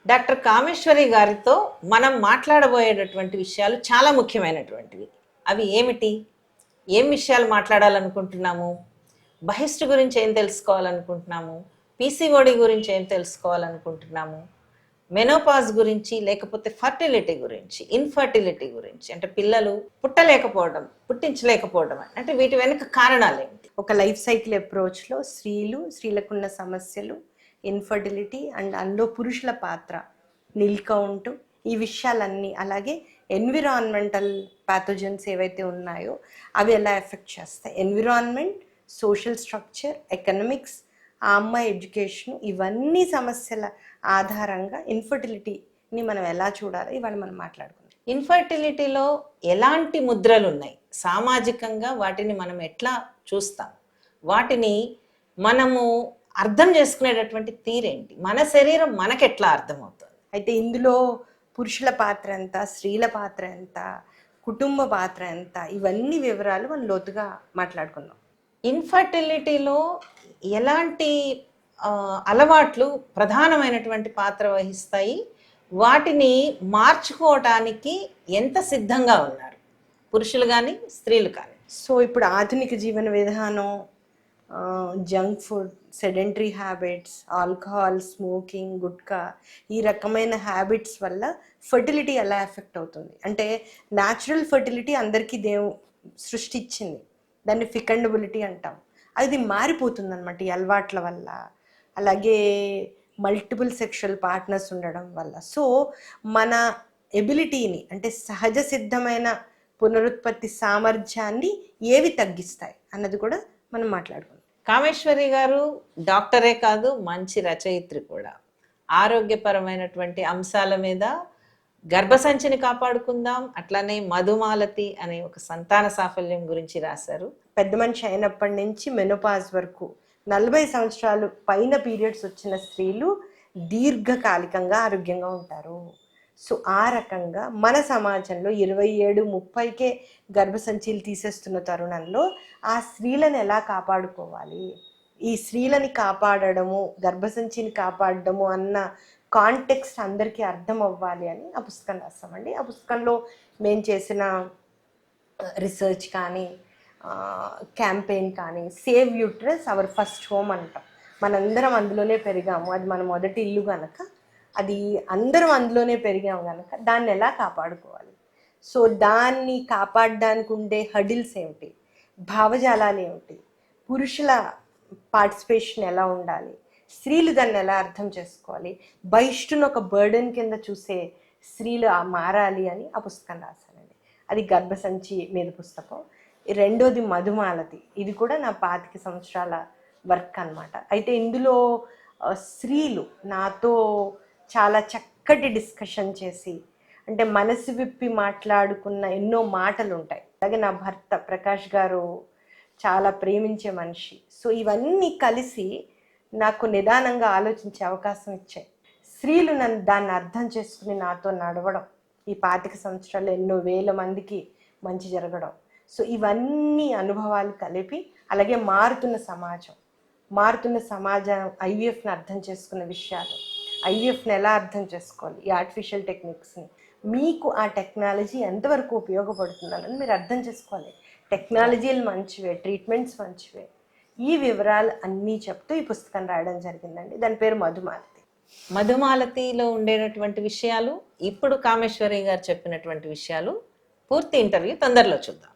Doctor Kameshwari గారితో మనం మాట్లాడబోయేటటువంటి విషయాలు చాలా ముఖ్యమైనటువంటివి. అవి ఏమిటి? ఏం విషయాలు మాట్లాడాలనుకుంటున్నాము? బహిష్టు గురించి ఏం తెలుసుకోవాలనుకుంటున్నాము? పీసీఓడి గురించి ఏం తెలుసుకోవాలనుకుంటున్నాము? మెనోపాజ్ గురించి, లేకపోతే ఫర్టిలిటీ గురించి, ఇన్ఫర్టిలిటీ గురించి, అంటే పిల్లలు పుట్టలేకపోవడం, పుట్టించలేకపోవడం, అంటే వీటి వెనుక కారణాలు ఏమిటి? ఒక లైఫ్ సైకిల్ అప్రోచ్లో స్త్రీలకున్న సమస్యలు, ఇన్ఫర్టిలిటీ అండ్ అందులో పురుషుల పాత్ర, నిల్ కౌంట్, ఈ విషయాలన్నీ, అలాగే ఎన్విరాన్మెంటల్ ప్యాథోజన్స్ ఏవైతే ఉన్నాయో అవి ఎలా ఎఫెక్ట్ చేస్తాయి, ఎన్విరాన్మెంట్, సోషల్ స్ట్రక్చర్, ఎకనామిక్స్, ఆ అమ్మాయి ఎడ్యుకేషన్, ఇవన్నీ సమస్యల ఆధారంగా ఇన్ఫర్టిలిటీని మనం ఎలా చూడాలో ఇవాళ మనం మాట్లాడుకుందాం. ఇన్ఫర్టిలిటీలో ఎలాంటి ముద్రలు ఉన్నాయి? సామాజికంగా వాటిని మనం ఎట్లా చూస్తాం? వాటిని మనము అర్థం చేసుకునేటటువంటి తీరేంటి? మన శరీరం మనకెట్లా అర్థమవుతుంది? అయితే ఇందులో పురుషుల పాత్ర ఎంత, స్త్రీల పాత్ర ఎంత, కుటుంబ పాత్ర ఎంత, ఇవన్నీ వివరాలు మనం లోతుగా మాట్లాడుకుందాం. ఇన్ఫర్టిలిటీలో ఎలాంటి అలవాట్లు ప్రధానమైనటువంటి పాత్ర వహిస్తాయి? వాటిని మార్చుకోవటానికి ఎంత సిద్ధంగా ఉన్నారు పురుషులు కానీ స్త్రీలు కానీ? సో ఇప్పుడు ఆధునిక జీవన విధానం, junk food, sedentary habits, alcohol, smoking, gutka, ఈ రకమైన హ్యాబిట్స్ వల్ల ఫర్టిలిటీ ఎలా ఎఫెక్ట్ అవుతుంది అంటే, న్యాచురల్ ఫర్టిలిటీ అందరికీ సృష్టి ఇచ్చింది, దాన్ని ఫికండబిలిటీ అంటాం. అది మారిపోతుంది అనమాట ఈ అలవాట్ల వల్ల, అలాగే మల్టిపుల్ సెక్షువల్ పార్ట్నర్స్ ఉండడం వల్ల. సో మన ఎబిలిటీని, అంటే సహజ సిద్ధమైన పునరుత్పత్తి సామర్థ్యాన్ని ఏవి తగ్గిస్తాయి అన్నది కూడా మనం మాట్లాడుకుందాం. కామేశ్వరి గారు డాక్టరే కాదు, మంచి రచయిత్రి కూడా. ఆరోగ్యపరమైనటువంటి అంశాల మీద గర్భసంచిని కాపాడుకుందాం, అట్లానే మధుమాలతి అనే ఒక సంతాన సాఫల్యం గురించి రాశారు. పెద్ద మనిషి అయినప్పటి నుంచి మెనోపాజ్ వరకు 40 సంవత్సరాలు పైన పీరియడ్స్ వచ్చిన స్త్రీలు దీర్ఘకాలికంగా ఆరోగ్యంగా ఉంటారు. సో ఆ రకంగా మన సమాజంలో 27-30కే గర్భసంచులు తీసేస్తున్న తరుణంలో ఆ స్త్రీలను ఎలా కాపాడుకోవాలి, ఈ స్త్రీలని కాపాడడము, గర్భసంచిని కాపాడడము అన్న కాంటెక్స్ట్ అందరికీ అర్థం అవ్వాలి అని ఆ పుస్తకం రాస్తామండి. ఆ పుస్తకంలో మేము చేసిన రీసెర్చ్ కానీ, క్యాంపెయిన్ కానీ, save uterus our first home అంటాం. మనందరం అందులోనే పెరిగాము, అది మన మొదటి ఇల్లు కనుక, అది అందరం అందులోనే పెరిగాము కనుక దాన్ని ఎలా కాపాడుకోవాలి, సో దాన్ని కాపాడడానికి ఉండే హడిల్స్ ఏమిటి, భావజాలాలు ఏమిటి, పురుషుల పార్టిసిపేషన్ ఎలా ఉండాలి, స్త్రీలు దాన్ని ఎలా అర్థం చేసుకోవాలి, బహిష్టును ఒక బర్డెన్ కింద చూసే స్త్రీలు మారాలి అని ఆ పుస్తకం రాశానండి. అది గర్భసంచి మీద పుస్తకం. రెండోది మధుమాలతి, ఇది కూడా నా 25 సంవత్సరాల వర్క్ అనమాట. అయితే ఇందులో స్త్రీలు నాతో చాలా చక్కటి డిస్కషన్ చేసి, అంటే మనసు విప్పి మాట్లాడుకున్న ఎన్నో మాటలు ఉంటాయి. అలాగే నా భర్త ప్రకాష్ గారు చాలా ప్రేమించే మనిషి. సో ఇవన్నీ కలిసి నాకు నిదానంగా ఆలోచించే అవకాశం ఇచ్చాయి. స్త్రీలు దాన్ని అర్థం చేసుకుని నాతో నడవడం, ఈ 25 సంవత్సరాలు ఎన్నో వేల మందికి మంచి జరగడం, సో ఇవన్నీ అనుభవాలు కలిపి, అలాగే మారుతున్న సమాజం ఐవీఎఫ్ని అర్థం చేసుకున్న విషయాలు, ఐవీఎఫ్ని ఎలా అర్థం చేసుకోవాలి, ఈ ఆర్టిఫిషియల్ టెక్నిక్స్ని, మీకు ఆ టెక్నాలజీ ఎంతవరకు ఉపయోగపడుతుందని మీరు అర్థం చేసుకోవాలి. టెక్నాలజీలు మంచివే, ట్రీట్మెంట్స్ మంచివే, ఈ వివరాలు అన్నీ చెప్తూ ఈ పుస్తకం రాయడం జరిగిందండి. దాని పేరు మధుమాలతి. మధుమాలతిలో ఉండేటటువంటి విషయాలు, ఇప్పుడు కామేశ్వరి గారు చెప్పినటువంటి విషయాలు, పూర్తి ఇంటర్వ్యూ తొందరలో చూద్దాం.